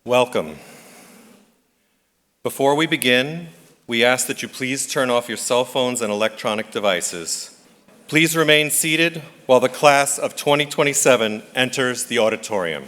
Welcome. Before we begin, we ask that you please turn off your cell phones and electronic devices. Please remain seated while the class of 2027 enters the auditorium.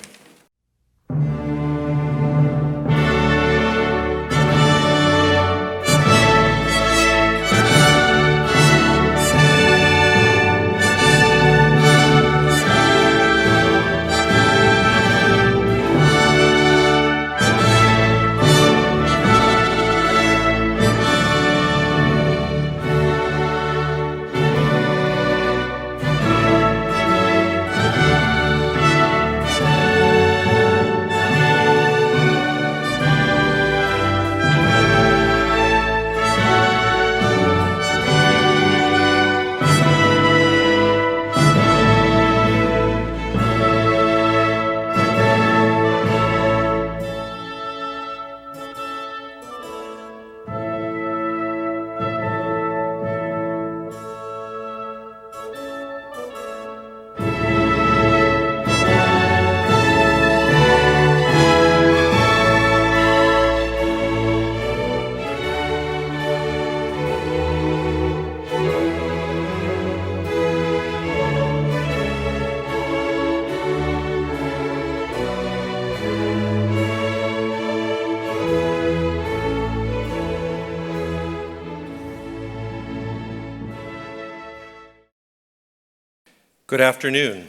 Good afternoon.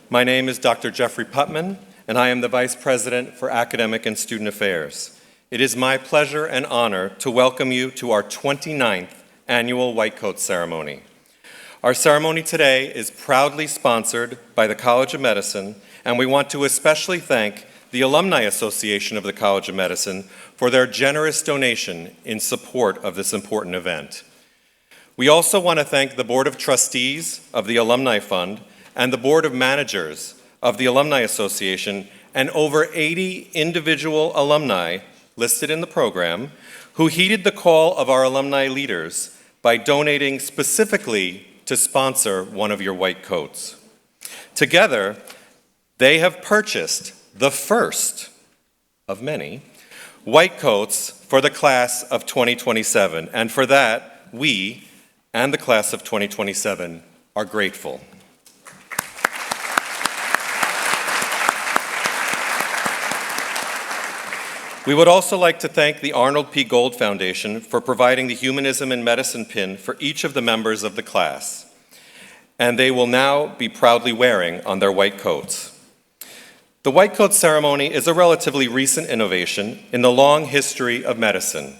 My name is Dr. Jeffrey Putman, and I am the Vice President for Academic and Student Affairs. It is my pleasure and honor to welcome you to our 29th annual White Coat Ceremony. Our ceremony today is proudly sponsored by the College of Medicine, and we want to especially thank the Alumni Association of the College of Medicine for their generous donation in support of this important event. We also want to thank the Board of Trustees of the Alumni Fund and the Board of Managers of the Alumni Association and over 80 individual alumni listed in the program who heeded the call of our alumni leaders by donating specifically to sponsor one of your white coats. Together, they have purchased the first of many white coats for the class of 2027, and for that, we and the class of 2027 are grateful. We would also like to thank the Arnold P. Gold Foundation for providing the Humanism in Medicine pin for each of the members of the class, and they will now be proudly wearing on their white coats. The White Coat Ceremony is a relatively recent innovation in the long history of medicine.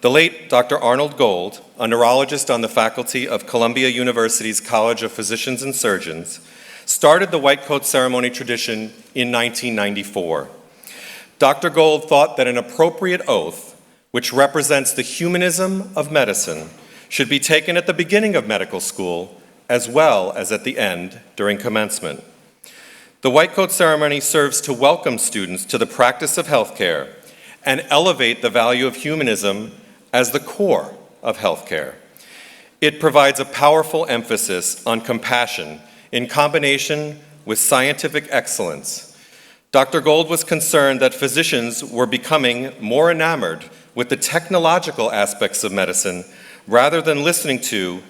The late Dr. Arnold Gold, a neurologist on the faculty of Columbia University's College of Physicians and Surgeons, started the White Coat Ceremony tradition in 1994. Dr. Gold thought that an appropriate oath, which represents the humanism of medicine, should be taken at the beginning of medical school as well as at the end during commencement. The White Coat Ceremony serves to welcome students to the practice of healthcare and elevate the value of humanism as the core of healthcare. It provides a powerful emphasis on compassion in combination with scientific excellence. Dr. Gold was concerned that physicians were becoming more enamored with the technological aspects of medicine rather than listening to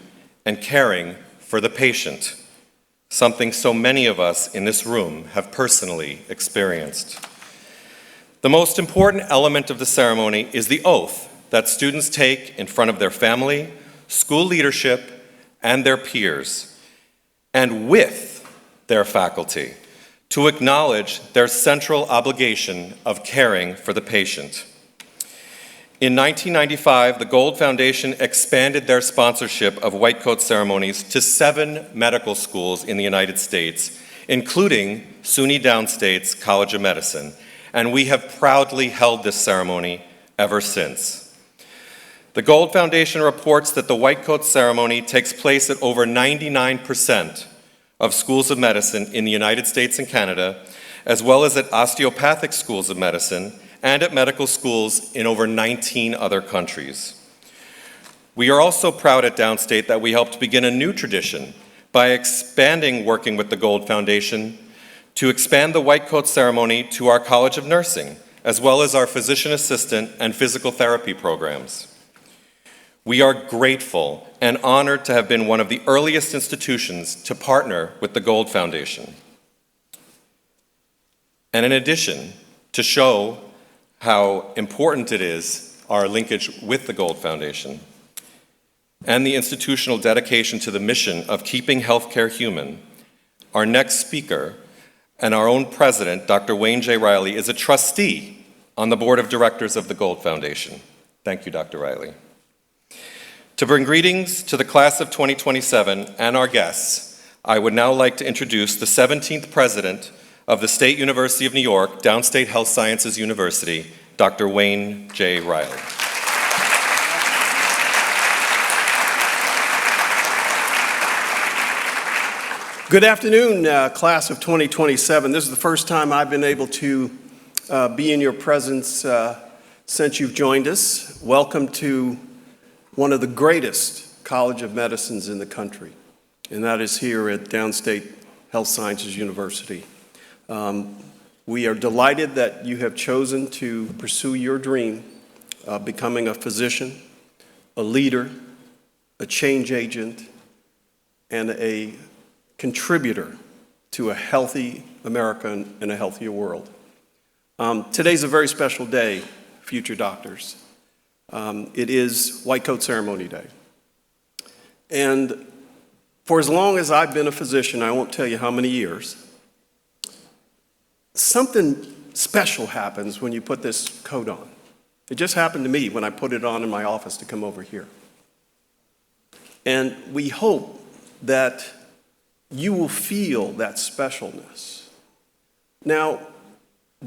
and caring for the patient, something so many of us in this room have personally experienced. The most important element of the ceremony is the oath that students take in front of their family, school leadership, and their peers, and with their faculty, to acknowledge their central obligation of caring for the patient. In 1995, the Gold Foundation expanded their sponsorship of White Coat ceremonies to 7 medical schools in the United States, including SUNY Downstate's College of Medicine, and we have proudly held this ceremony ever since. The Gold Foundation reports that the White Coat Ceremony takes place at over 99% of schools of medicine in the United States and Canada, as well as at osteopathic schools of medicine and at medical schools in over 19 other countries. We are also proud at Downstate that we helped begin a new tradition by expanding working with the Gold Foundation to expand the white coat ceremony to our College of Nursing, as well as our physician assistant and physical therapy programs. We are grateful and honored to have been one of the earliest institutions to partner with the Gold Foundation. And in addition, to show how important it is, our linkage with the Gold Foundation, and the institutional dedication to the mission of keeping healthcare human, our next speaker and our own president, Dr. Wayne J. Riley, is a trustee on the board of directors of the Gold Foundation. Thank you, Dr. Riley. To bring greetings to the class of 2027 and our guests, I would now like to introduce the 17th president of the State University of New York, Downstate Health Sciences University, Dr. Wayne J. Riley. Good afternoon, class of 2027. This is the first time I've been able to be in your presence since you've joined us. Welcome to one of the greatest College of Medicines in the country, and that is here at Downstate Health Sciences University. We are delighted that you have chosen to pursue your dream of becoming a physician, a leader, a change agent, and a contributor to a healthy America and a healthier world. Today's a very special day, future doctors. It is White Coat Ceremony Day. And for as long as I've been a physician, I won't tell you how many years, something special happens when you put this coat on. It just happened to me when I put it on in my office to come over here. And we hope that you will feel that specialness. Now,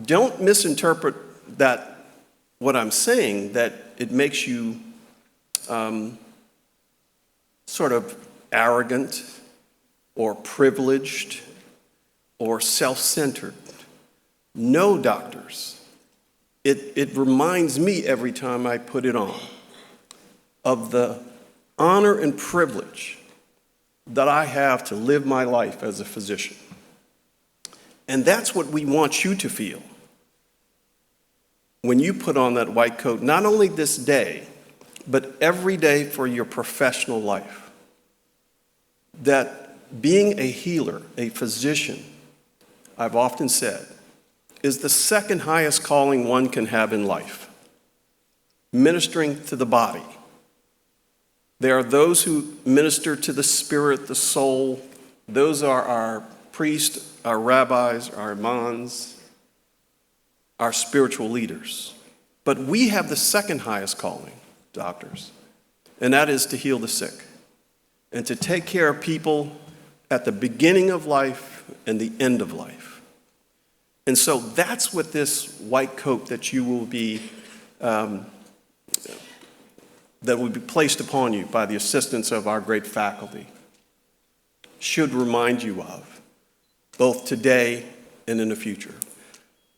don't misinterpret that, what I'm saying, that it makes you sort of arrogant or privileged or self-centered. No, doctors. It reminds me every time I put it on of the honor and privilege that I have to live my life as a physician. And that's what we want you to feel when you put on that white coat, not only this day, but every day for your professional life. That being a healer, a physician, I've often said, is the second highest calling one can have in life. Ministering to the body. There are those who minister to the spirit, the soul. Those are our priests, our rabbis, our imams, our spiritual leaders. But we have the second highest calling, doctors, and that is to heal the sick and to take care of people at the beginning of life and the end of life. And so that's what this white coat that you will be that will be placed upon you by the assistance of our great faculty should remind you of, both today and in the future.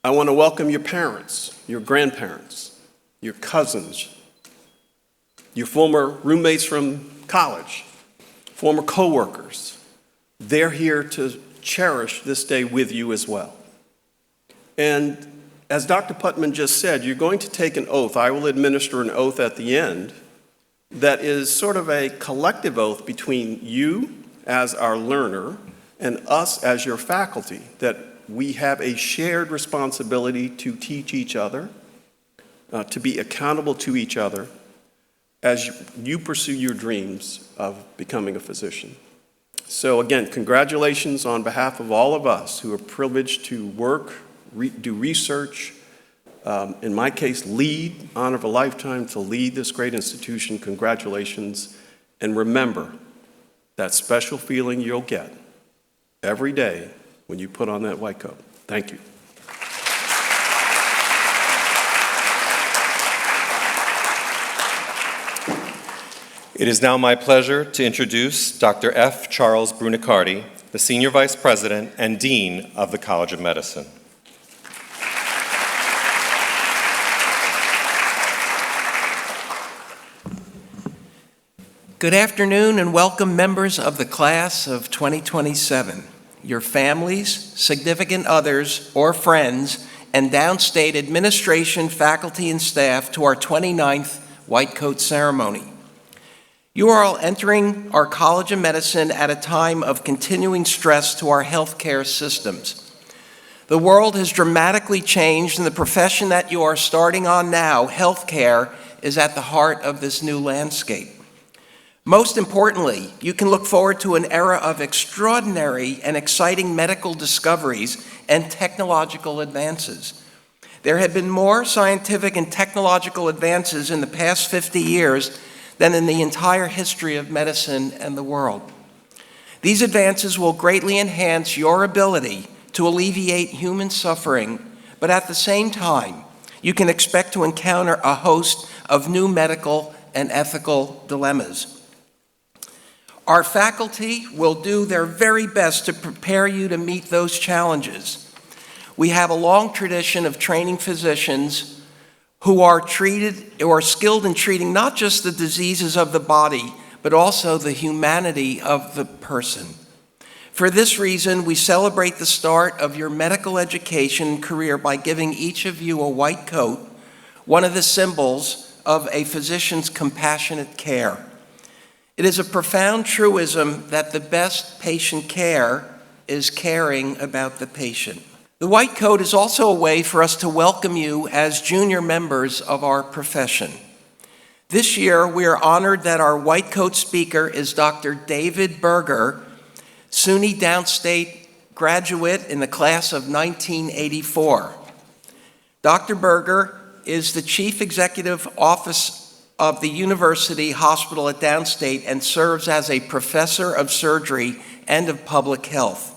I want to welcome your parents, your grandparents, your cousins, your former roommates from college, former coworkers. They're here to cherish this day with you as well. And as Dr. Putman just said, you're going to take an oath. I will administer an oath at the end that is sort of a collective oath between you as our learner and us as your faculty, that we have a shared responsibility to teach each other, to be accountable to each other as you pursue your dreams of becoming a physician. So again, congratulations on behalf of all of us who are privileged to work, do research, in my case, lead, honor of a lifetime to lead this great institution. Congratulations. And remember that special feeling you'll get every day when you put on that white coat. Thank you. It is now my pleasure to introduce Dr. F. Charles Brunicardi, the Senior Vice President and Dean of the College of Medicine. Good afternoon and welcome members of the class of 2027. your families, significant others, or friends, and Downstate administration, faculty, and staff to our 29th White Coat Ceremony. You are all entering our College of Medicine at a time of continuing stress to our healthcare systems. The world has dramatically changed, and the profession that you are starting on now, healthcare, is at the heart of this new landscape. Most importantly, you can look forward to an era of extraordinary and exciting medical discoveries and technological advances. There have been more scientific and technological advances in the past 50 years than in the entire history of medicine and the world. These advances will greatly enhance your ability to alleviate human suffering, but at the same time, you can expect to encounter a host of new medical and ethical dilemmas. Our faculty will do their very best to prepare you to meet those challenges. We have a long tradition of training physicians who are skilled in treating not just the diseases of the body, but also the humanity of the person. For this reason, we celebrate the start of your medical education career by giving each of you a white coat, one of the symbols of a physician's compassionate care. It is a profound truism that the best patient care is caring about the patient. The white coat is also a way for us to welcome you as junior members of our profession. This year, we are honored that our white coat speaker is Dr. David Berger, SUNY Downstate graduate in the class of 1984. Dr. Berger is the Chief Executive Officer of the University Hospital at Downstate and serves as a professor of surgery and of public health.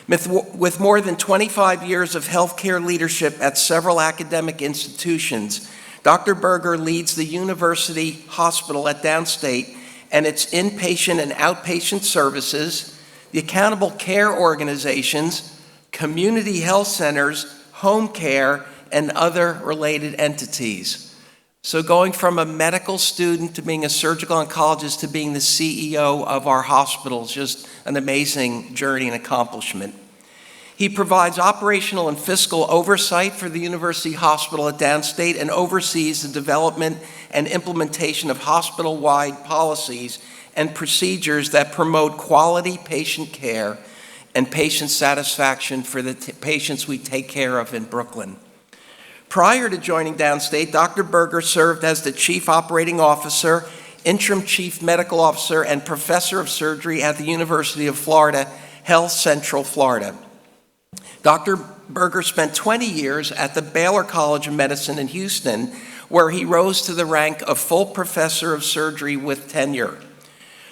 With more than 25 years of healthcare leadership at several academic institutions, Dr. Berger leads the University Hospital at Downstate and its inpatient and outpatient services, the accountable care organizations, community health centers, home care, and other related entities. So going from a medical student to being a surgical oncologist to being the CEO of our hospital is just an amazing journey and accomplishment. He provides operational and fiscal oversight for the University Hospital at Downstate and oversees the development and implementation of hospital-wide policies and procedures that promote quality patient care and patient satisfaction for the patients we take care of in Brooklyn. Prior to joining Downstate, Dr. Berger served as the Chief Operating Officer, Interim Chief Medical Officer, and Professor of Surgery at the University of Florida, Health Central Florida. Dr. Berger spent 20 years at the Baylor College of Medicine in Houston, where he rose to the rank of full professor of surgery with tenure.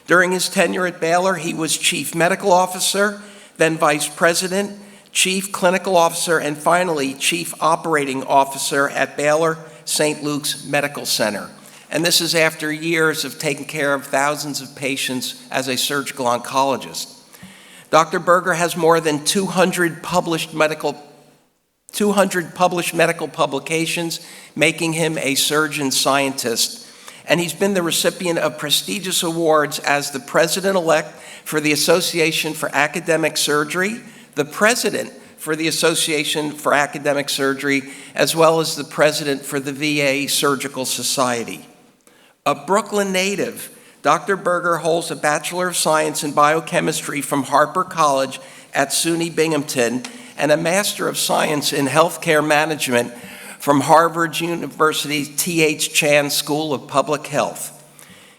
During his tenure at Baylor, he was Chief Medical Officer, then Vice President, Chief Clinical Officer, and finally, Chief Operating Officer at Baylor St. Luke's Medical Center. And this is after years of taking care of thousands of patients as a surgical oncologist. Dr. Berger has more than 200 published medical publications, making him a surgeon scientist. And he's been the recipient of prestigious awards as the President-elect for the Association for Academic Surgery, the President for the Association for Academic Surgery, as well as the President for the VA Surgical Society. A Brooklyn native, Dr. Berger holds a Bachelor of Science in Biochemistry from Harper College at SUNY Binghamton and a Master of Science in Healthcare Management from Harvard University's T.H. Chan School of Public Health.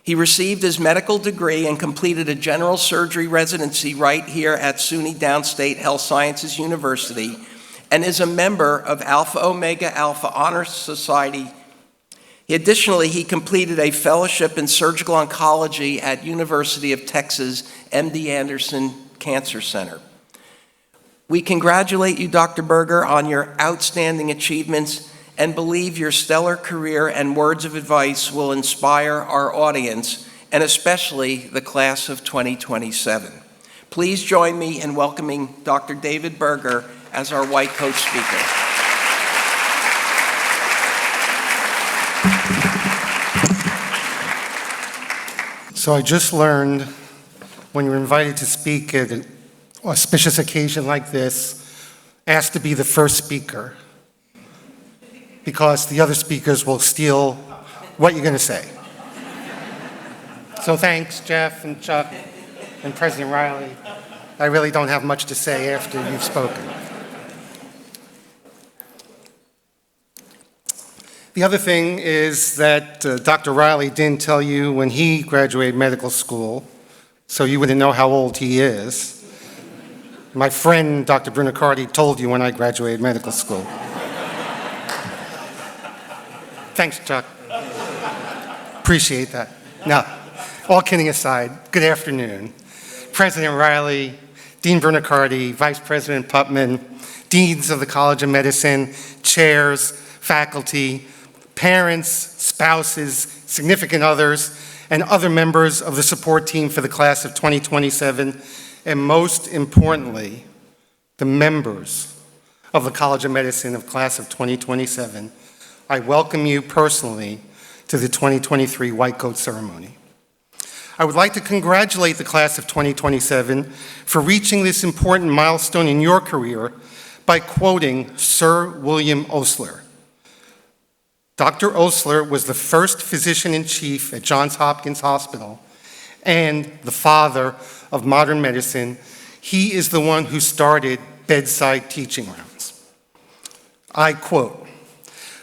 He received his medical degree and completed a general surgery residency right here at SUNY Downstate Health Sciences University and is a member of Alpha Omega Alpha Honor Society. Additionally, he completed a fellowship in surgical oncology at University of Texas MD Anderson Cancer Center. We congratulate you, Dr. Berger, on your outstanding achievements and believe your stellar career and words of advice will inspire our audience, and especially the class of 2027. Please join me in welcoming Dr. David Berger as our white coat speaker. So I just learned when you're invited to speak at auspicious occasion like this, asked to be the first speaker because the other speakers will steal what you're going to say. So thanks, Jeff and Chuck and President Riley. I really don't have much to say after you've spoken. The other thing is that Dr. Riley didn't tell you when he graduated medical school, so you wouldn't know how old he is. My friend, Dr. Brunacardi, told you when I graduated medical school. Thanks, Chuck. Appreciate that. Now, all kidding aside, good afternoon. President Riley, Dean Brunacardi, Vice President Putman, Deans of the College of Medicine, chairs, faculty, parents, spouses, significant others, and other members of the support team for the class of 2027, and most importantly, the members of the College of Medicine of class of 2027, I welcome you personally to the 2023 White Coat Ceremony. I would like to congratulate the class of 2027 for reaching this important milestone in your career by quoting Sir William Osler. Dr. Osler was the first physician-in-chief at Johns Hopkins Hospital and the father of modern medicine. He is the one who started bedside teaching rounds. I quote,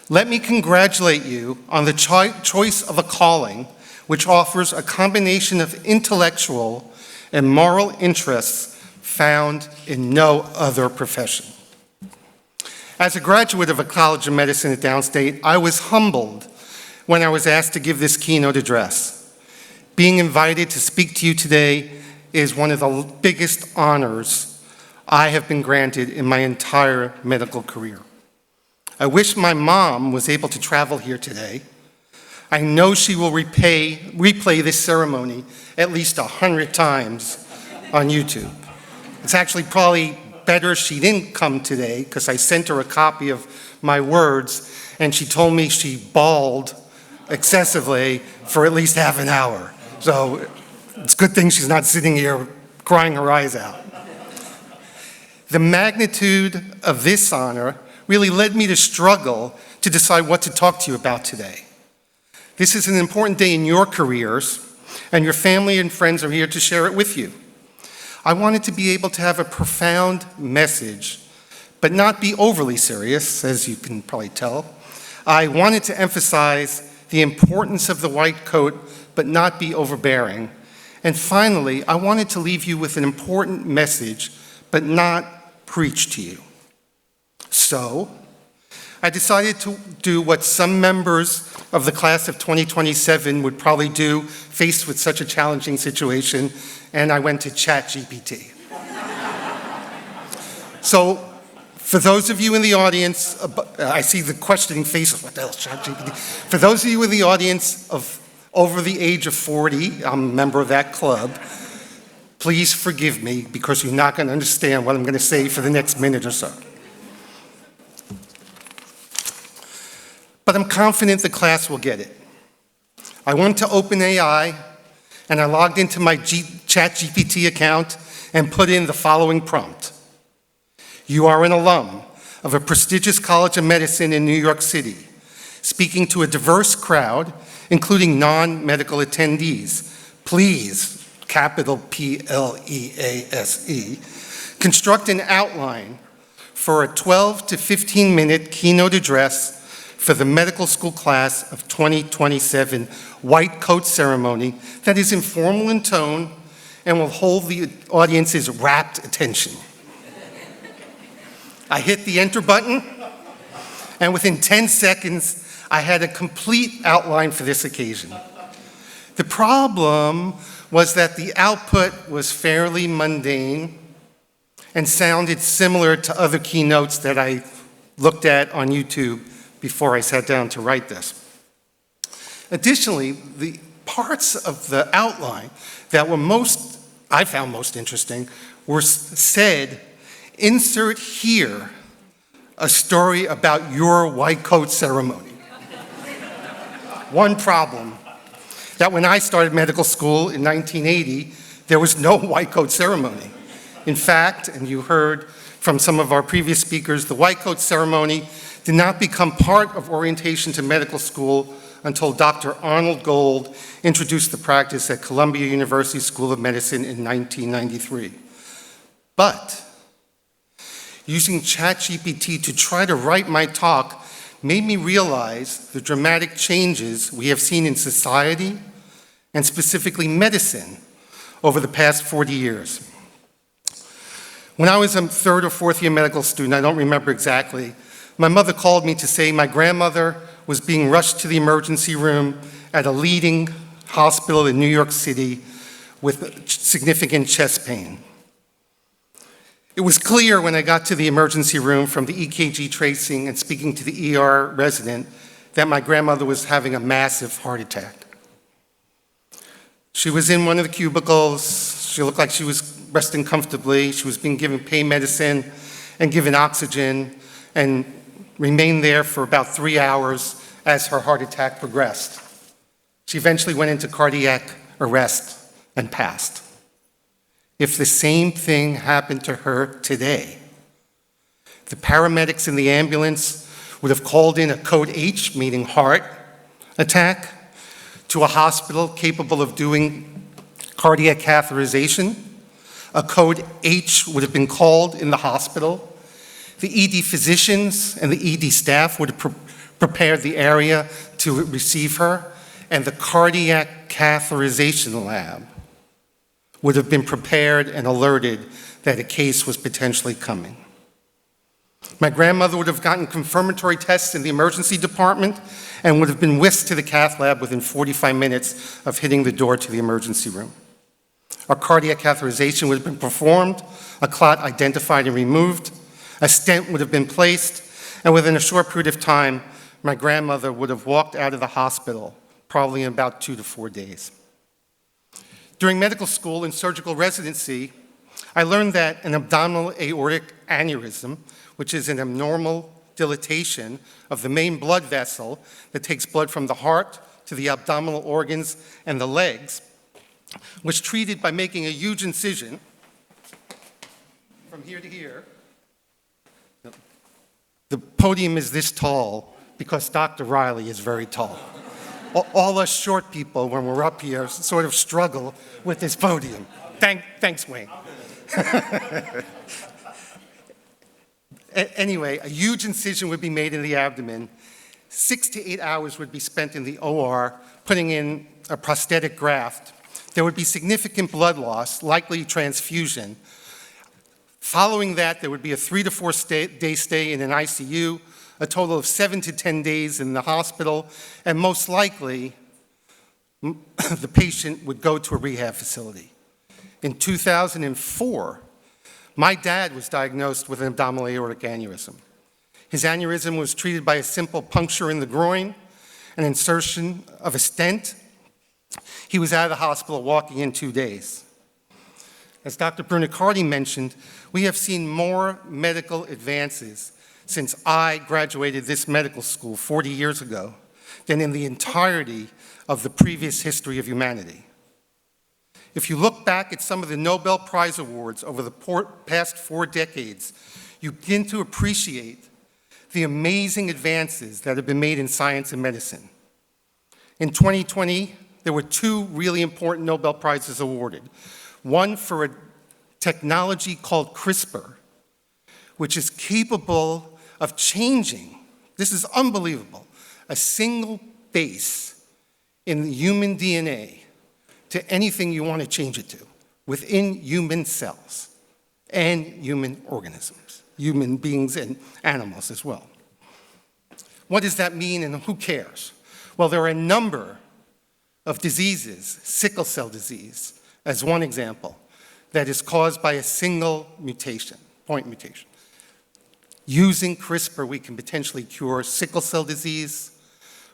"Let me congratulate you on the choice of a calling which offers a combination of intellectual and moral interests found in no other profession." As a graduate of a College of Medicine at Downstate, I was humbled when I was asked to give this keynote address. Being invited to speak to you today is one of the biggest honors I have been granted in my entire medical career. I wish my mom was able to travel here today. I know she will replay this ceremony at least 100 times on YouTube. It's actually probably better she didn't come today because I sent her a copy of my words and she told me she bawled excessively for at least half an hour. So it's a good thing she's not sitting here crying her eyes out. The magnitude of this honor really led me to struggle to decide what to talk to you about today. This is an important day in your careers, and your family and friends are here to share it with you. I wanted to be able to have a profound message, but not be overly serious, as you can probably tell. I wanted to emphasize the importance of the white coat, but not be overbearing. And finally, I wanted to leave you with an important message, but not preach to you. So, I decided to do what some members of the class of 2027 would probably do faced with such a challenging situation, and I went to ChatGPT. So, for those of you in the audience, I see the questioning faces, what the hell is ChatGPT? For those of you in the audience of over the age of 40, I'm a member of that club, please forgive me because you're not going to understand what I'm going to say for the next minute or so. But I'm confident the class will get it. I went to OpenAI and I logged into my ChatGPT account and put in the following prompt. You are an alum of a prestigious College of Medicine in New York City, speaking to a diverse crowd, including non-medical attendees. Please, capital P-L-E-A-S-E, construct an outline for a 12 to 15-minute keynote address for the medical school class of 2027 White Coat Ceremony that is informal in tone and will hold the audience's rapt attention. I hit the enter button, and within 10 seconds, I had a complete outline for this occasion. The problem was that the output was fairly mundane and sounded similar to other keynotes that I looked at on YouTube before I sat down to write this. Additionally, the parts of the outline that were I found most interesting were said, insert here a story about your white coat ceremony. One problem, that when I started medical school in 1980, there was no white coat ceremony. In fact, and you heard from some of our previous speakers, the white coat ceremony did not become part of orientation to medical school until Dr. Arnold Gold introduced the practice at Columbia University School of Medicine in 1993. But using ChatGPT to try to write my talk made me realize the dramatic changes we have seen in society, and specifically medicine, over the past 40 years. When I was a third or fourth year medical student, I don't remember exactly, my mother called me to say my grandmother was being rushed to the emergency room at a leading hospital in New York City with significant chest pain. It was clear when I got to the emergency room from the EKG tracing and speaking to the ER resident that my grandmother was having a massive heart attack. She was in one of the cubicles. She looked like she was resting comfortably. She was being given pain medicine and given oxygen and remained there for about 3 hours as her heart attack progressed. She eventually went into cardiac arrest and passed. If the same thing happened to her today, the paramedics in the ambulance would have called in a code H, meaning heart attack, to a hospital capable of doing cardiac catheterization. A code H would have been called in the hospital. The ED physicians and the ED staff would have prepared the area to receive her, and the cardiac catheterization lab would have been prepared and alerted that a case was potentially coming. My grandmother would have gotten confirmatory tests in the emergency department and would have been whisked to the cath lab within 45 minutes of hitting the door to the emergency room. A cardiac catheterization would have been performed, a clot identified and removed, a stent would have been placed, and within a short period of time, my grandmother would have walked out of the hospital, probably in about 2 to 4 days. During medical school and surgical residency, I learned that an abdominal aortic aneurysm, which is an abnormal dilatation of the main blood vessel that takes blood from the heart to the abdominal organs and the legs, was treated by making a huge incision from here to here. The podium is this tall because Dr. Riley is very tall. All us short people, when we're up here, sort of struggle with this podium. Thanks, Wayne. Anyway, a huge incision would be made in the abdomen. 6 to 8 hours would be spent in the OR putting in a prosthetic graft. There would be significant blood loss, likely transfusion. Following that, there would be a 3 to 4 day stay in an ICU, a total of 7 to 10 days in the hospital, and most likely, the patient would go to a rehab facility. In 2004, my dad was diagnosed with an abdominal aortic aneurysm. His aneurysm was treated by a simple puncture in the groin, an insertion of a stent. He was out of the hospital walking in 2 days. As Dr. Brunicardi mentioned, we have seen more medical advances since I graduated this medical school 40 years ago than in the entirety of the previous history of humanity. If you look back at some of the Nobel Prize awards over the past 4 decades, you begin to appreciate the amazing advances that have been made in science and medicine. In 2020, there were 2 really important Nobel Prizes awarded. One for a technology called CRISPR, which is capable of changing, this is unbelievable, a single base in the human DNA to anything you want to change it to within human cells and human organisms, human beings and animals as well. What does that mean and who cares? Well, there are a number of diseases, sickle cell disease as one example, that is caused by a single mutation, point mutation. Using CRISPR, we can potentially cure sickle cell disease,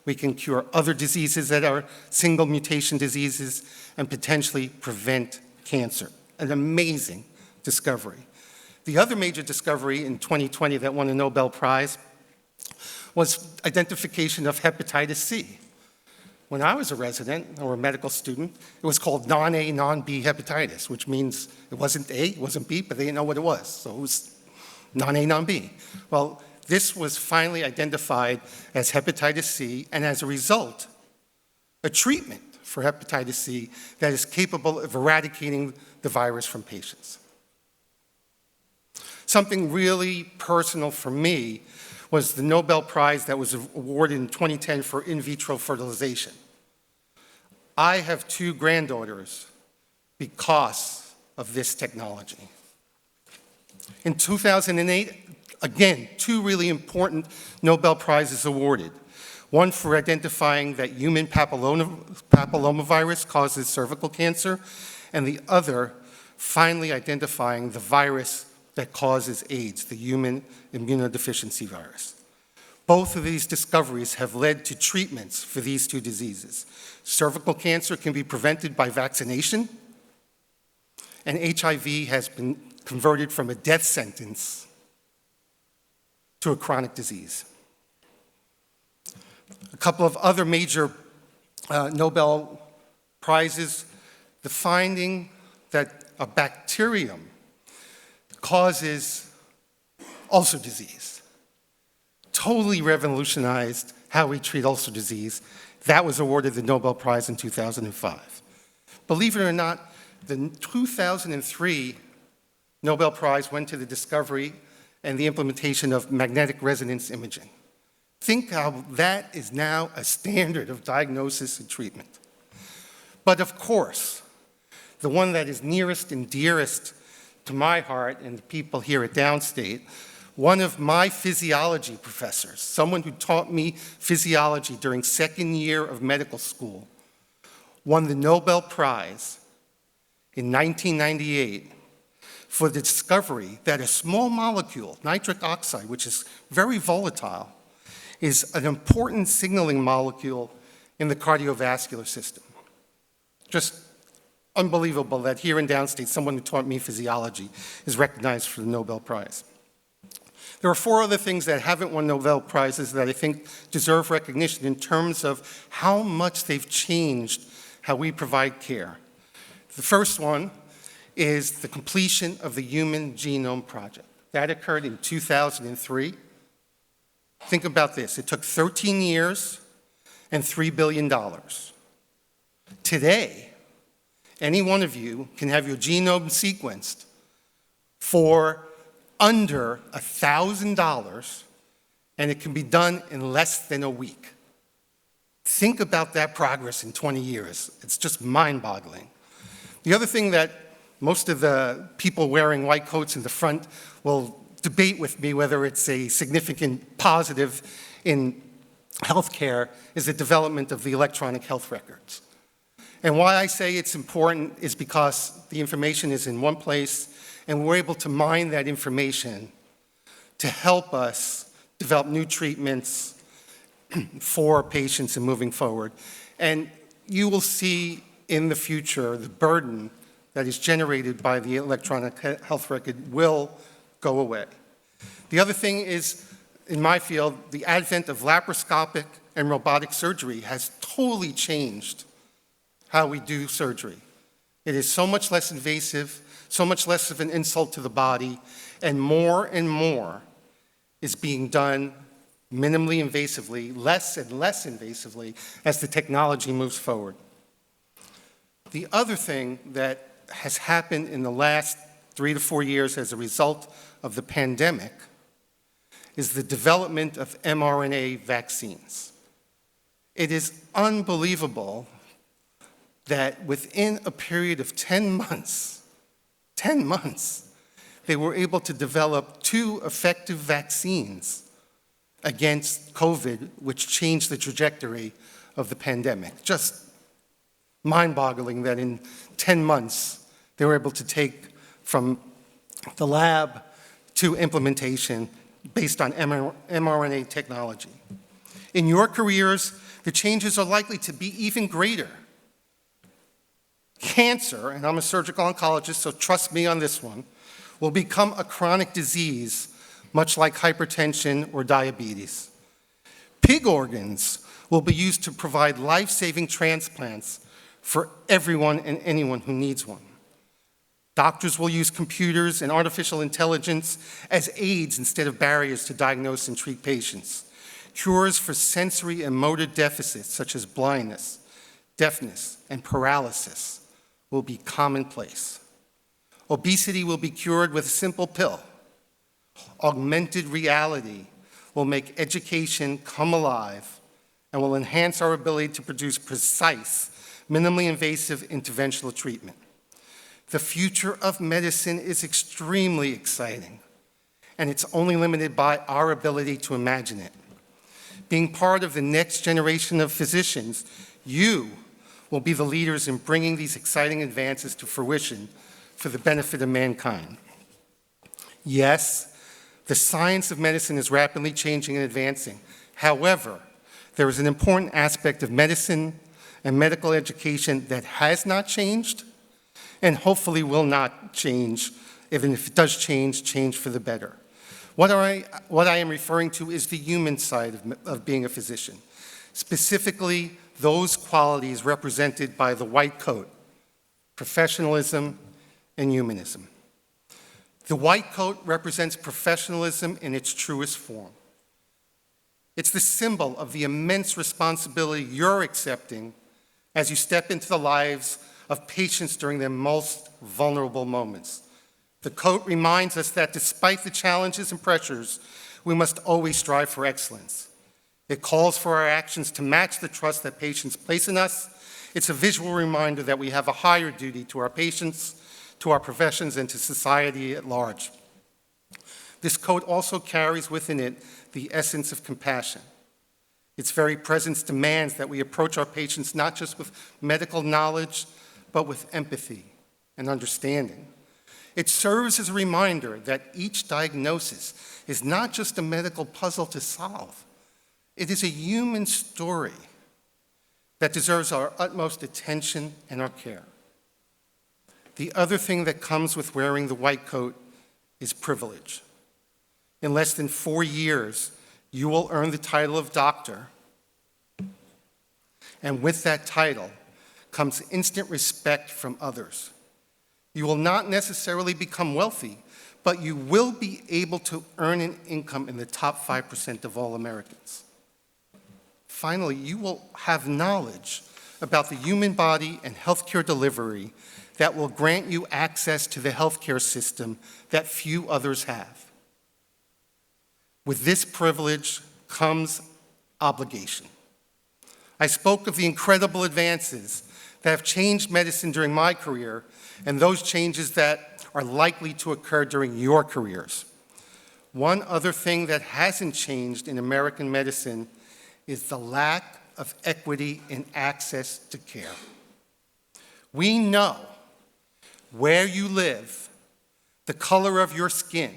we can cure other diseases that are single mutation diseases, and potentially prevent cancer. An amazing discovery. The other major discovery in 2020 that won a Nobel Prize was identification of hepatitis C. When I was a resident or a medical student, it was called non-A, non-B hepatitis, which means it wasn't A, it wasn't B, but they didn't know what it was. So it was non-A, non-B. Well, this was finally identified as hepatitis C, and as a result, a treatment for hepatitis C that is capable of eradicating the virus from patients. Something really personal for me was the Nobel Prize that was awarded in 2010 for in vitro fertilization. I have 2 granddaughters because of this technology. In 2008, again, 2 really important Nobel Prizes awarded. One for identifying that human papillomavirus causes cervical cancer, and the other finally identifying the virus that causes AIDS, the human immunodeficiency virus. Both of these discoveries have led to treatments for these 2 diseases. Cervical cancer can be prevented by vaccination, and HIV has been converted from a death sentence to a chronic disease. A couple of other major Nobel Prizes, the finding that a bacterium causes ulcer disease. Totally revolutionized how we treat ulcer disease. That was awarded the Nobel Prize in 2005. Believe it or not, the 2003 Nobel Prize went to the discovery and the implementation of magnetic resonance imaging. Think how that is now a standard of diagnosis and treatment. But of course, the one that is nearest and dearest to my heart and the people here at Downstate, one of my physiology professors, someone who taught me physiology during 2nd year of medical school, won the Nobel Prize in 1998 for the discovery that a small molecule, nitric oxide, which is very volatile, is an important signaling molecule in the cardiovascular system. Just unbelievable that here in Downstate, someone who taught me physiology is recognized for the Nobel Prize. There are 4 other things that haven't won Nobel Prizes that I think deserve recognition in terms of how much they've changed how we provide care. The first one is the completion of the Human Genome Project. That occurred in 2003. Think about this. It took 13 years and $3 billion. Today, any one of you can have your genome sequenced for under $1,000, and it can be done in less than a week. Think about that progress in 20 years. It's just mind-boggling. The other thing that most of the people wearing white coats in the front will debate with me whether it's a significant positive in healthcare is the development of the electronic health records. And why I say it's important is because the information is in one place, and we're able to mine that information to help us develop new treatments for patients and moving forward. And you will see in the future the burden that is generated by the electronic health record will go away. The other thing is, in my field, the advent of laparoscopic and robotic surgery has totally changed how we do surgery. It is so much less invasive, so much less of an insult to the body, and more is being done minimally invasively, less and less invasively as the technology moves forward. The other thing that has happened in the last 3 to 4 years as a result of the pandemic is the development of mRNA vaccines. It is unbelievable that within a period of 10 months, they were able to develop 2 effective vaccines against COVID, which changed the trajectory of the pandemic. Just mind-boggling that in 10 months, they were able to take from the lab to implementation based on mRNA technology. In your careers, the changes are likely to be even greater. Cancer, and I'm a surgical oncologist, so trust me on this one, will become a chronic disease, much like hypertension or diabetes. Pig organs will be used to provide life-saving transplants for everyone and anyone who needs one. Doctors will use computers and artificial intelligence as aids instead of barriers to diagnose and treat patients. Cures for sensory and motor deficits such as blindness, deafness, and paralysis will be commonplace. Obesity will be cured with a simple pill. Augmented reality will make education come alive and will enhance our ability to produce precise, minimally invasive interventional treatment. The future of medicine is extremely exciting, and it's only limited by our ability to imagine it. Being part of the next generation of physicians, you will be the leaders in bringing these exciting advances to fruition for the benefit of mankind. Yes, the science of medicine is rapidly changing and advancing. However, there is an important aspect of medicine and medical education that has not changed and hopefully will not change, even if it does change for the better. What I am referring to is the human side of being a physician, specifically those qualities represented by the white coat, professionalism and humanism. The white coat represents professionalism in its truest form. It's the symbol of the immense responsibility you're accepting as you step into the lives of patients during their most vulnerable moments. The coat reminds us that despite the challenges and pressures, we must always strive for excellence. It calls for our actions to match the trust that patients place in us. It's a visual reminder that we have a higher duty to our patients, to our professions, and to society at large. This coat also carries within it the essence of compassion. Its very presence demands that we approach our patients not just with medical knowledge, but with empathy and understanding. It serves as a reminder that each diagnosis is not just a medical puzzle to solve. It is a human story that deserves our utmost attention and our care. The other thing that comes with wearing the white coat is privilege. In less than 4 years, you will earn the title of doctor. And with that title comes instant respect from others. You will not necessarily become wealthy, but you will be able to earn an income in the top 5% of all Americans. Finally, you will have knowledge about the human body and healthcare delivery that will grant you access to the healthcare system that few others have. With this privilege comes obligation. I spoke of the incredible advances that have changed medicine during my career and those changes that are likely to occur during your careers. One other thing that hasn't changed in American medicine is the lack of equity in access to care. We know where you live, the color of your skin,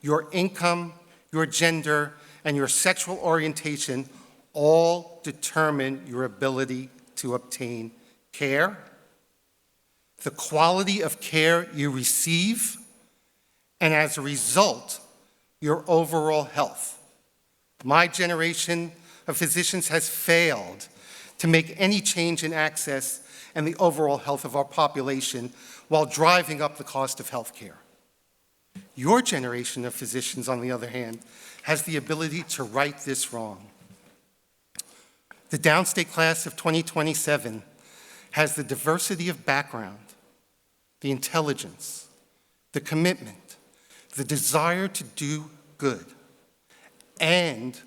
your income, your gender, and your sexual orientation all determine your ability to obtain care, the quality of care you receive, and as a result, your overall health. My generation of physicians has failed to make any change in access and the overall health of our population while driving up the cost of health care. Your generation of physicians, on the other hand, has the ability to right this wrong. The Downstate class of 2027 has the diversity of background, the intelligence, the commitment, the desire to do good, and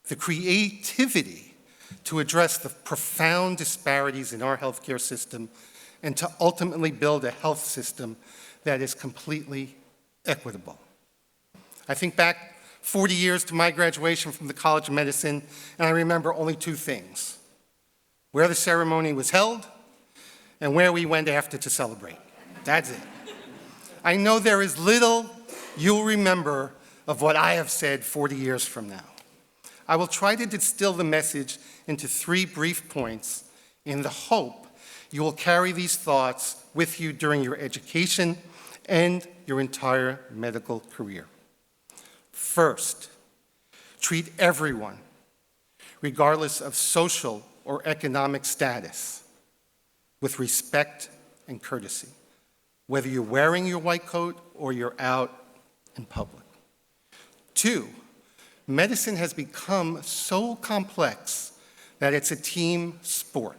the creativity to address the profound disparities in our healthcare system and to ultimately build a health system that is completely equitable. I think back 40 years to my graduation from the College of Medicine, and I remember only 2 things: where the ceremony was held and where we went after to celebrate. That's it. I know there is little you'll remember of what I have said 40 years from now. I will try to distill the message into 3 brief points in the hope you will carry these thoughts with you during your education and your entire medical career. First, treat everyone, regardless of social or economic status, with respect and courtesy, whether you're wearing your white coat or you're out in public. 2, medicine has become so complex that it's a team sport.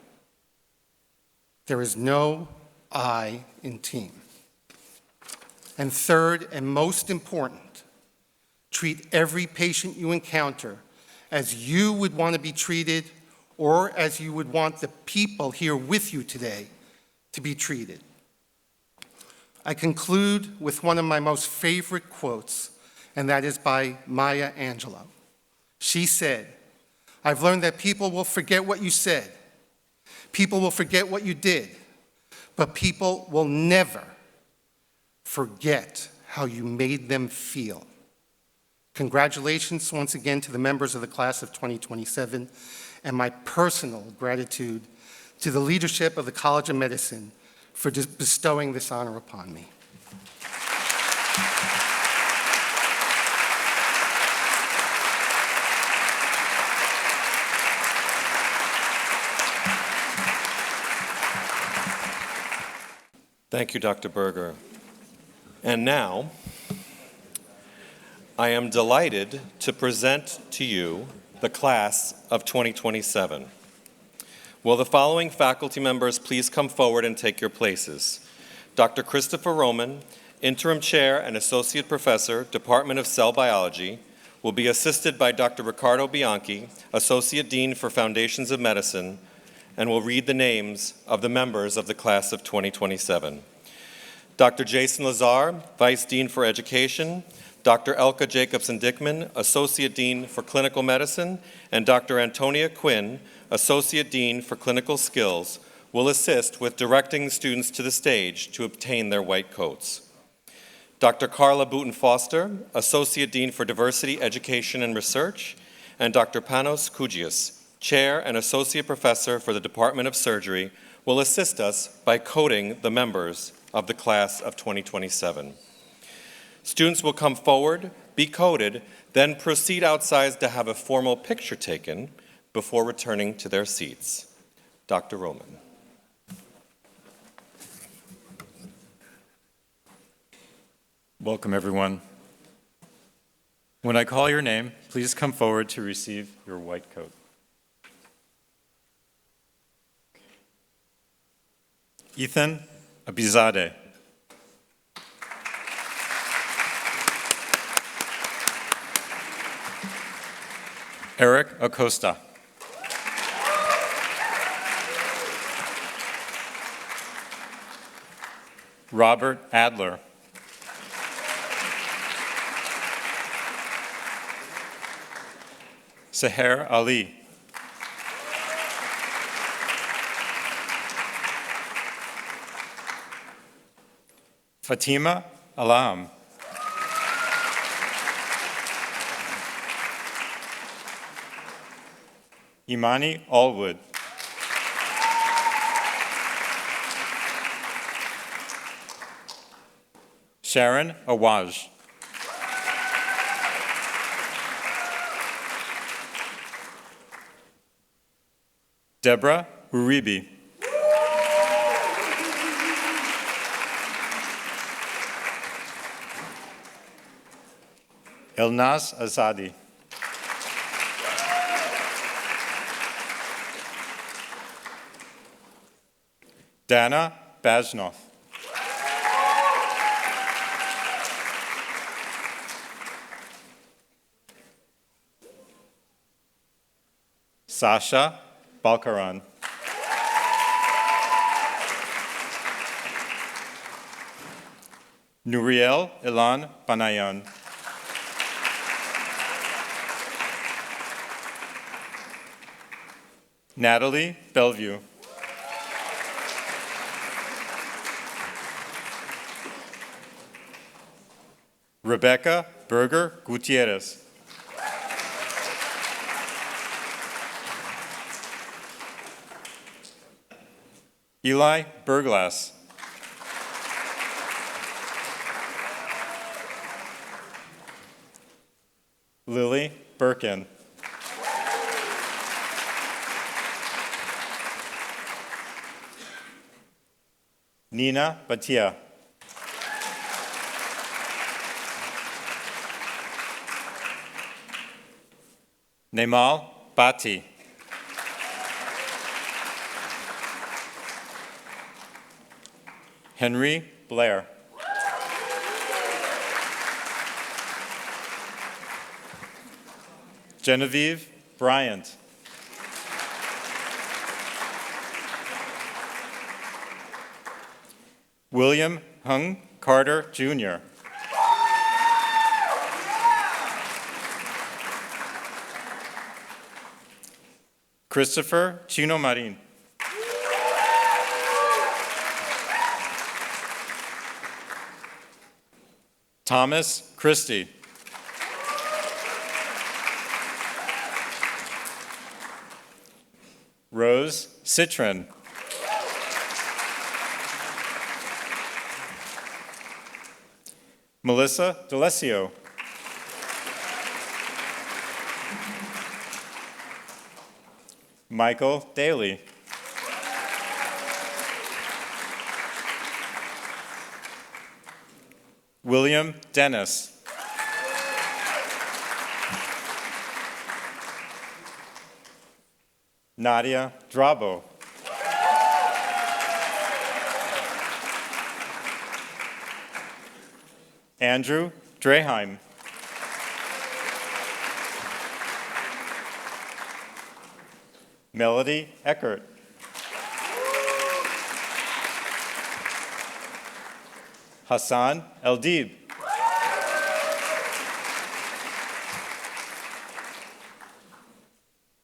There is no I in team. And 3rd, and most important, treat every patient you encounter as you would want to be treated or as you would want the people here with you today to be treated. I conclude with one of my most favorite quotes, and that is by Maya Angelou. She said, "I've learned that people will forget what you said, people will forget what you did, but people will never forget how you made them feel." Congratulations once again to the members of the class of 2027, and my personal gratitude to the leadership of the College of Medicine for bestowing this honor upon me. Thank you, Dr. Berger. And now, I am delighted to present to you the class of 2027. Will the following faculty members please come forward and take your places? Dr. Christopher Roman, Interim Chair and Associate Professor, Department of Cell Biology, will be assisted by Dr. Ricardo Bianchi, Associate Dean for Foundations of Medicine, and will read the names of the members of the class of 2027. Dr. Jason Lazar, Vice Dean for Education, Dr. Elka Jacobson-Dickman, Associate Dean for Clinical Medicine, and Dr. Antonia Quinn, Associate Dean for Clinical Skills, will assist with directing students to the stage to obtain their white coats. Dr. Carla Booten-Foster, Associate Dean for Diversity, Education, and Research, and Dr. Panos Kougias, Chair and Associate Professor for the Department of Surgery, will assist us by coding the members of the class of 2027. Students will come forward, be coded, then proceed outside to have a formal picture taken before returning to their seats. Dr. Roman. Welcome, everyone. When I call your name, please come forward to receive your white coat. Ethan Abizadeh. Eric Acosta. Robert Adler. Seher Ali. Fatima Alam. Imani Allwood. Sharon Awaj. Deborah Uribe. Elnaz Azadi. Dana Bajnoff. Sasha Balkaran. Nuriel Ilan Banayan. Natalie Bellevue. Rebecca Berger Gutierrez. Eli Berglass. Lily Birkin. Nina Batia. Nemal Bati. Henry Blair. Genevieve Bryant. William Hung Carter, Jr. Christopher Chino Marin. Thomas Christie. Rose Citron. Melissa D'Alessio. Michael Daly. William Dennis. Nadia Drabo. Andrew Draheim. Melody Eckert. Hassan Eldib.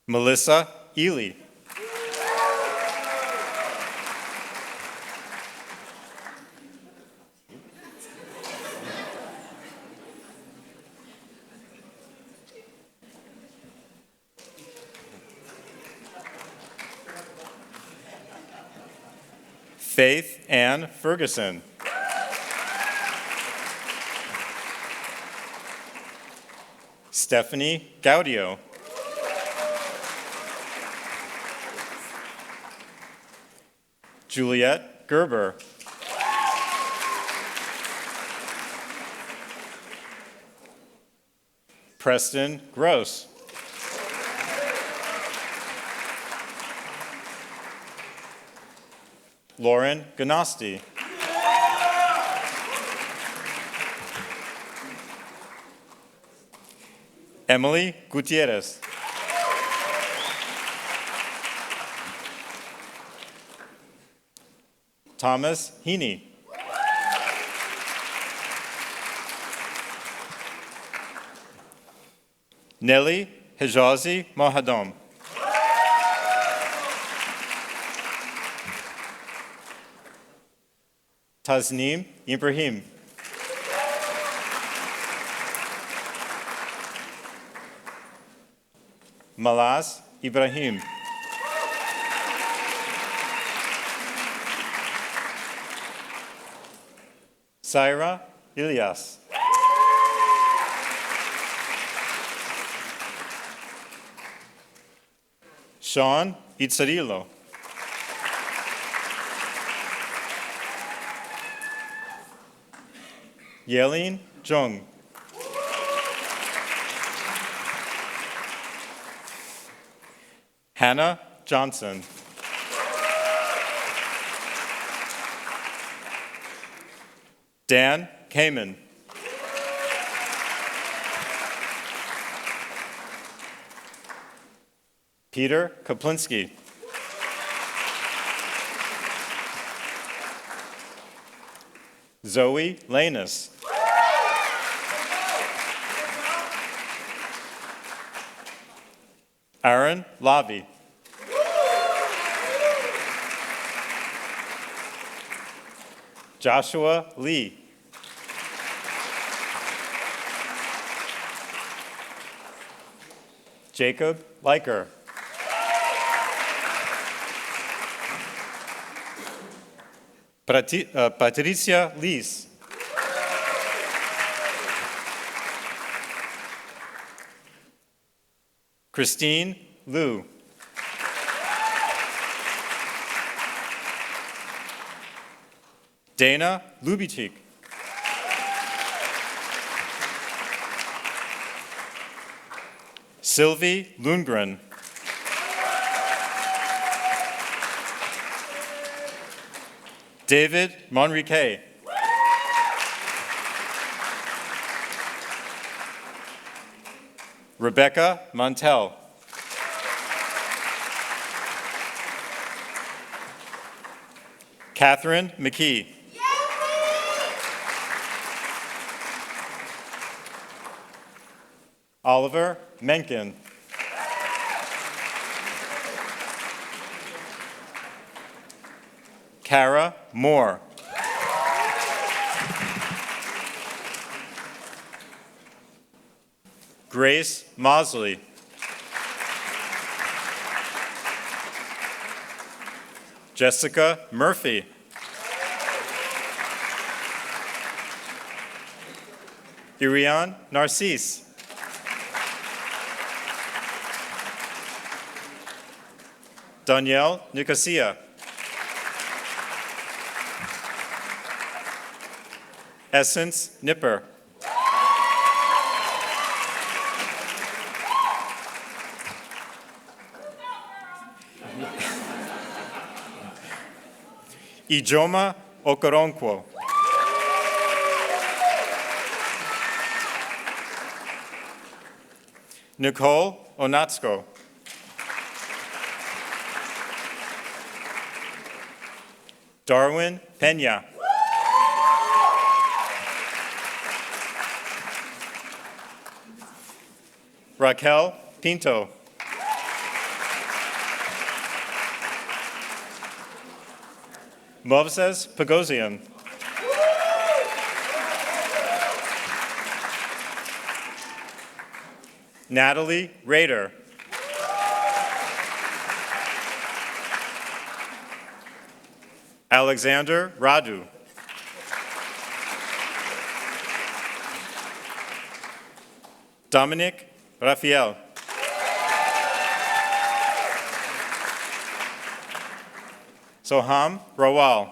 Melissa Ely. Faith Ann Ferguson. Stephanie Gaudio. Juliette Gerber. Preston Gross. Lauren Ganasti. Emily Gutierrez. Thomas Heaney. Nelly Hijazi Mohadom. Tasneem Ibrahim. Malaz Ibrahim. Saira Ilyas. Sean Itzarillo. Yelin Jung. Hannah Johnson. Dan Kamen. Peter Kaplinski. Zoe Lanus. Aaron Lavi. Joshua Lee. Jacob Liker. Patricia Lees. Christine Liu. Dana Lubitschik. Sylvie Lundgren. David Monriquet. Rebecca Montel. Catherine McKee. Oliver Menken. Kara Moore. Grace Mosley. Jessica Murphy. Irian Narcisse. Danielle Nicosia. Essence Nipper. Ijoma Okoronkwo. Nicole Onatsko. Darwin Pena. Raquel Pinto. Moses Pagosian. Natalie Rader. Alexander Radu. Dominic Raphael. Soham Rawal.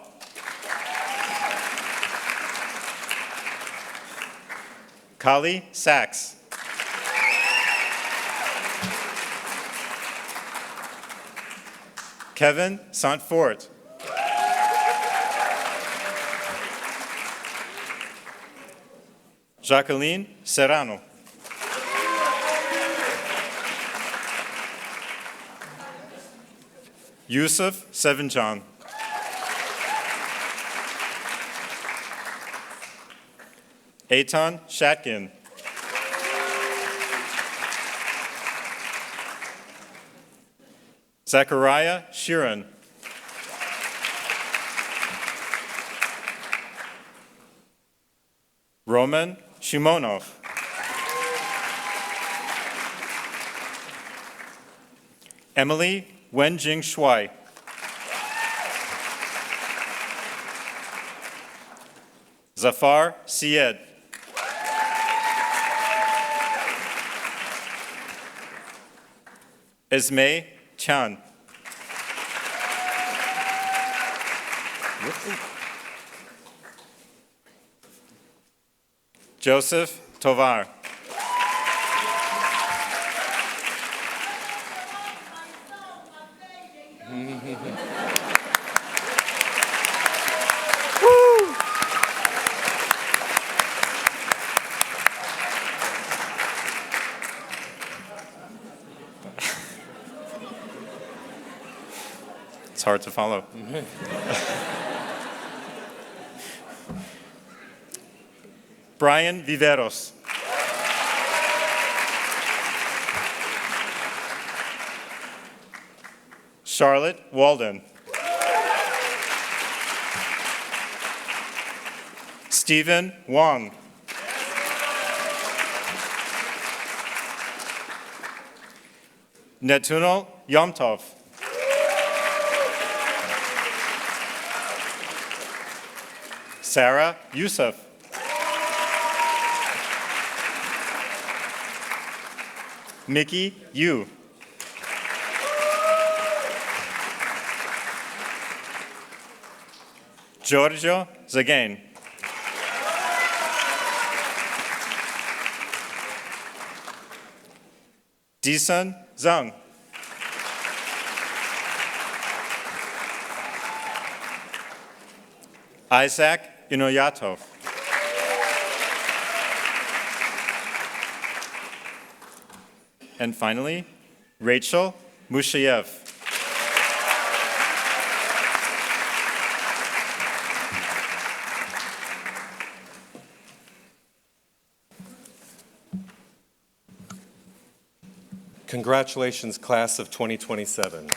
Kali Sachs. Kevin Santfort. Jacqueline Serrano. Yusuf Sevinjan. Eitan Shatkin. Zachariah Sheeran. Roman Shimonov. Emily Wenjing Shuai. Zafar Syed. Esme Chan. Joseph Tovar. It's hard to follow. Brian Viveros. Charlotte Walden. Stephen Wong. Netunel Yomtov. Sarah Youssef. Mickey Yu. Giorgio Zagain. Disun Zhang. Isaac Inoyatov. And finally, Rachel Mushayev. Congratulations, class of 2027.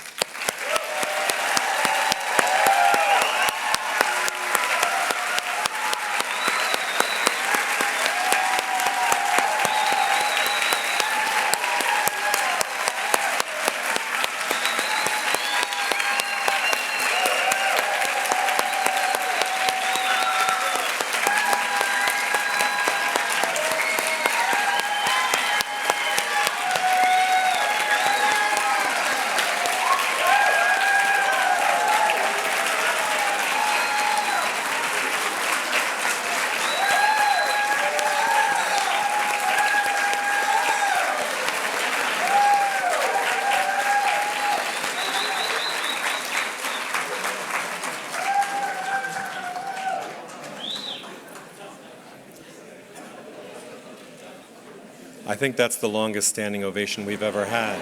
I think that's the longest standing ovation we've ever had.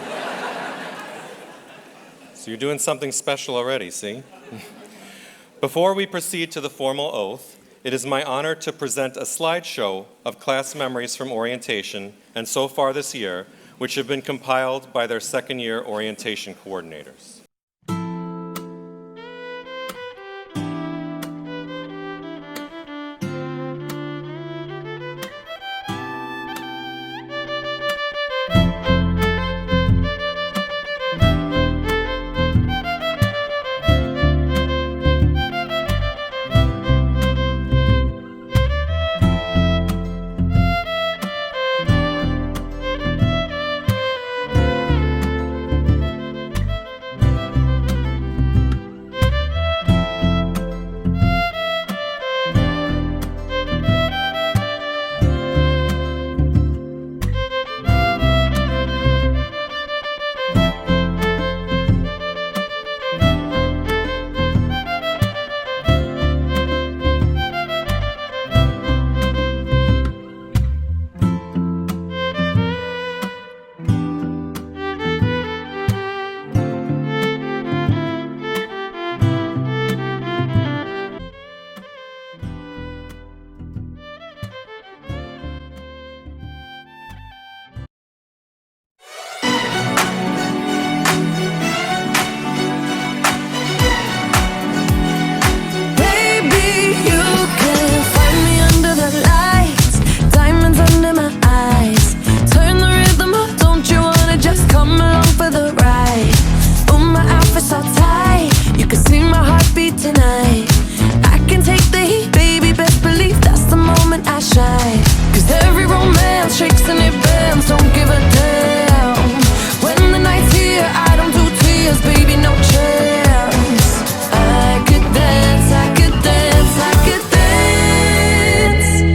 So you're doing something special already, see? Before we proceed to the formal oath, it is my honor to present a slideshow of class memories from orientation and so far this year, which have been compiled by their second-year orientation coordinators.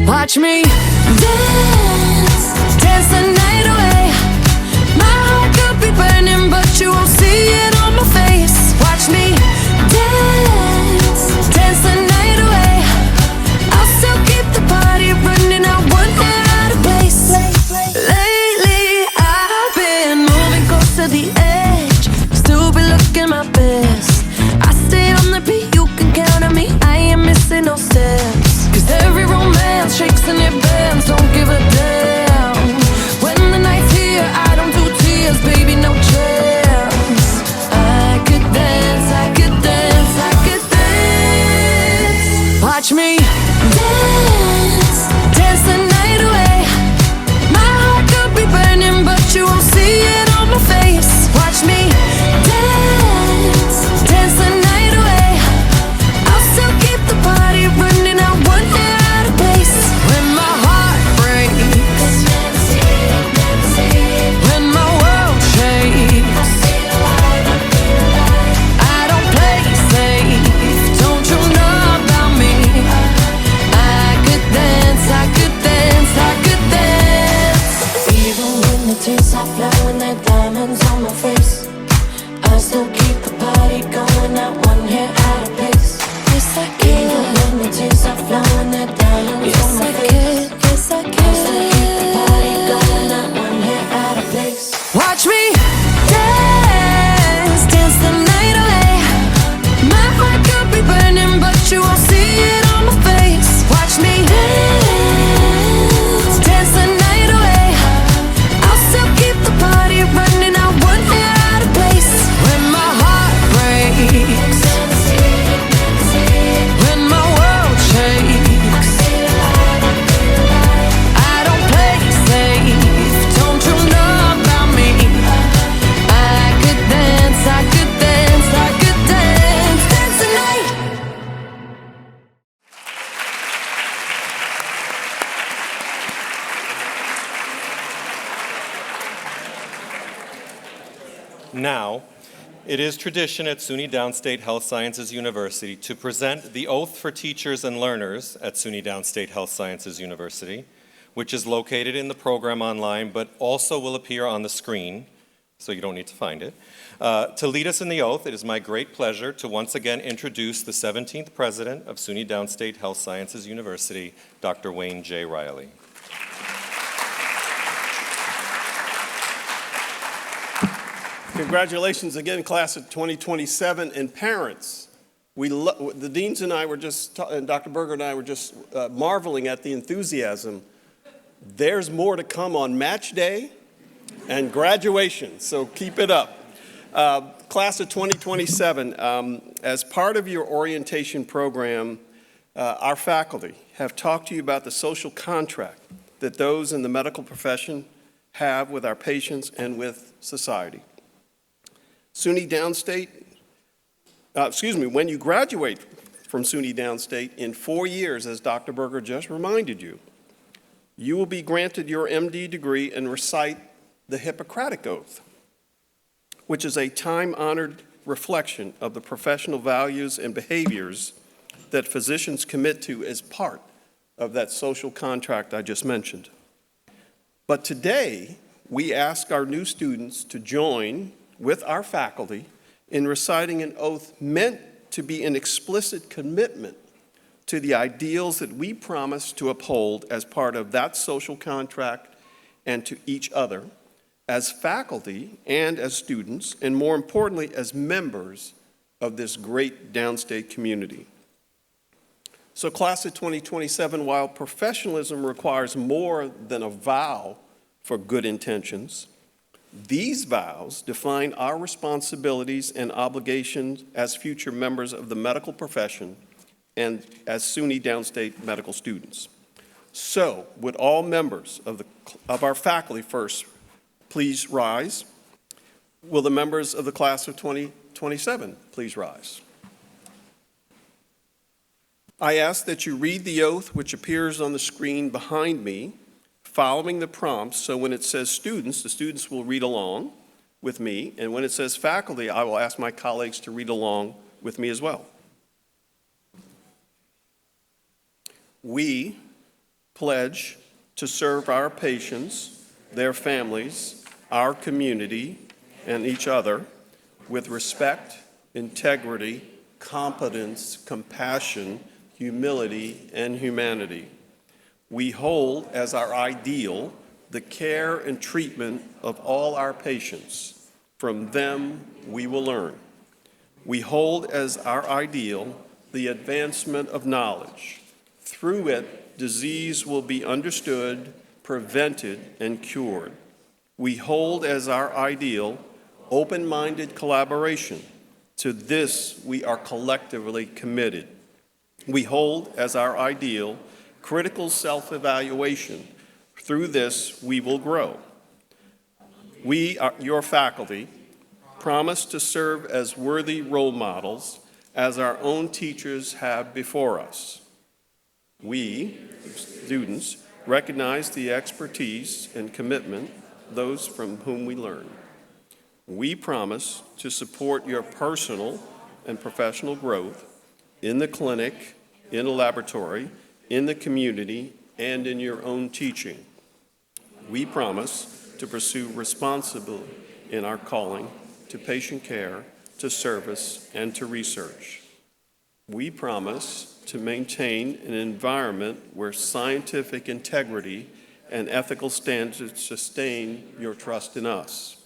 Watch me dance, dance the night away. My heart could be burning, but you won't see it on my face. Watch me dance, dance the night away. I'll still keep the party running, I won't get out of place. Lately I've been moving close to the edge, still be looking my best. I stay on the beat, you can count on me, I ain't missing no steps. Cause every romance shakes and it bends, don't give a damn. When the night's here, I don't do tears, baby, no chance. I could dance, I could dance, I could dance. Watch me dance, dance the night away. My heart could be burning, but you won't see it on my face. Watch me dance, dance the night away. I'll still keep the party running, I won't get out of place. When my heart breaks, when my world shakes, now, it is tradition at SUNY Downstate Health Sciences University to present the oath for teachers and learners at SUNY Downstate Health Sciences University, which is located in the program online, but also will appear on the screen, so you don't need to find it. To lead us in the oath, it is my great pleasure to once again introduce the 17th President of SUNY Downstate Health Sciences University, Dr. Wayne J. Riley. Congratulations again, class of 2027, and parents. The deans and I were just, and Dr. Berger and I were just marveling at the enthusiasm. There's more to come on match day and graduation, so keep it up. Class of 2027, as part of your orientation program, our faculty have talked to you about the social contract that those in the medical profession have with our patients and with society. SUNY Downstate, when you graduate from SUNY Downstate in 4 years, as Dr. Berger just reminded you, you will be granted your MD degree and recite the Hippocratic Oath, which is a time-honored reflection of the professional values and behaviors that physicians commit to as part of that social contract I just mentioned. But today, we ask our new students to join with our faculty in reciting an oath meant to be an explicit commitment to the ideals that we promise to uphold as part of that social contract and to each other, as faculty and as students, and more importantly, as members of this great downstate community. So class of 2027, while professionalism requires more than a vow for good intentions, these vows define our responsibilities and obligations as future members of the medical profession and as SUNY Downstate medical students. So, would all members of our faculty first please rise? Will the members of the class of 2027 please rise? I ask that you read the oath which appears on the screen behind me, following the prompts, so when it says students, the students will read along with me, and when it says faculty, I will ask my colleagues to read along with me as well. We pledge to serve our patients, their families, our community, and each other with respect, integrity, competence, compassion, humility, and humanity. We hold as our ideal the care and treatment of all our patients. From them, we will learn. We hold as our ideal the advancement of knowledge. Through it, disease will be understood, prevented, and cured. We hold as our ideal open-minded collaboration. To this, we are collectively committed. We hold as our ideal critical self-evaluation. Through this, we will grow. We, your faculty, promise to serve as worthy role models as our own teachers have before us. We, students, recognize the expertise and commitment those from whom we learn. We promise to support your personal and professional growth in the clinic, in a laboratory, in the community, and in your own teaching. We promise to pursue responsibility in our calling to patient care, to service, and to research. We promise to maintain an environment where scientific integrity and ethical standards sustain your trust in us.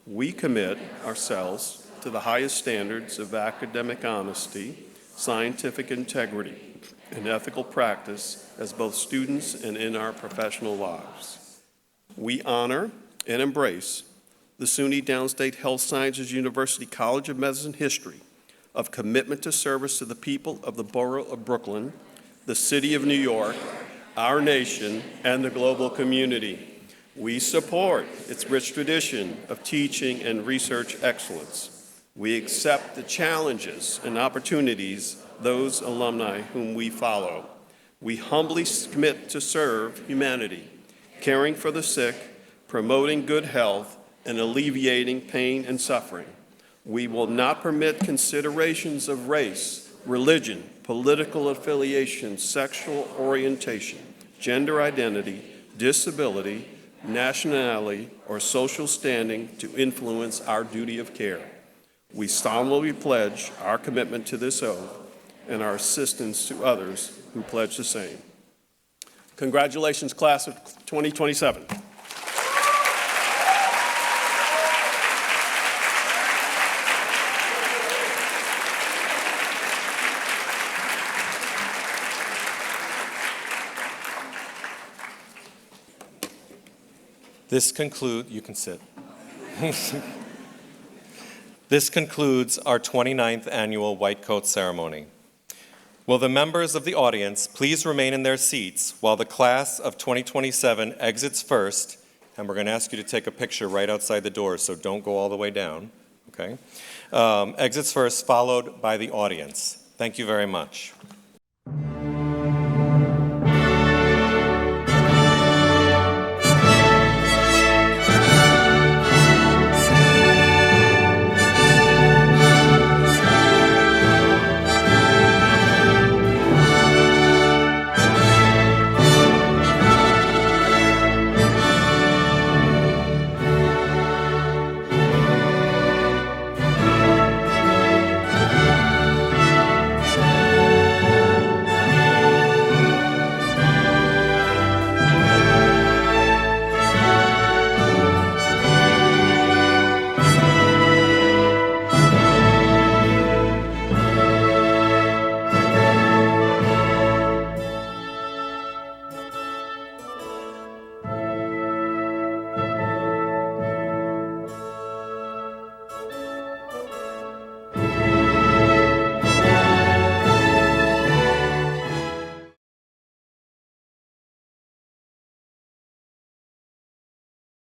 We commit ourselves to the highest standards of academic honesty, scientific integrity, and ethical practice as both students and in our professional lives. We honor and embrace the SUNY Downstate Health Sciences University College of Medicine history of commitment to service to the people of the borough of Brooklyn, the city of New York, our nation, and the global community. We support its rich tradition of teaching and research excellence. We accept the challenges and opportunities those alumni whom we follow. We humbly commit to serve humanity, caring for the sick, promoting good health, and alleviating pain and suffering. We will not permit considerations of race, religion, political affiliation, sexual orientation, gender identity, disability, nationality, or social standing to influence our duty of care. We solemnly pledge our commitment to this oath and our assistance to others who pledge the same. Congratulations, class of 2027. You can sit. This concludes our 29th annual White Coat Ceremony. Will the members of the audience please remain in their seats while the class of 2027 exits first, and we're going to ask you to take a picture right outside the door, so don't go all the way down, okay? Exits first, followed by the audience. Thank you very much.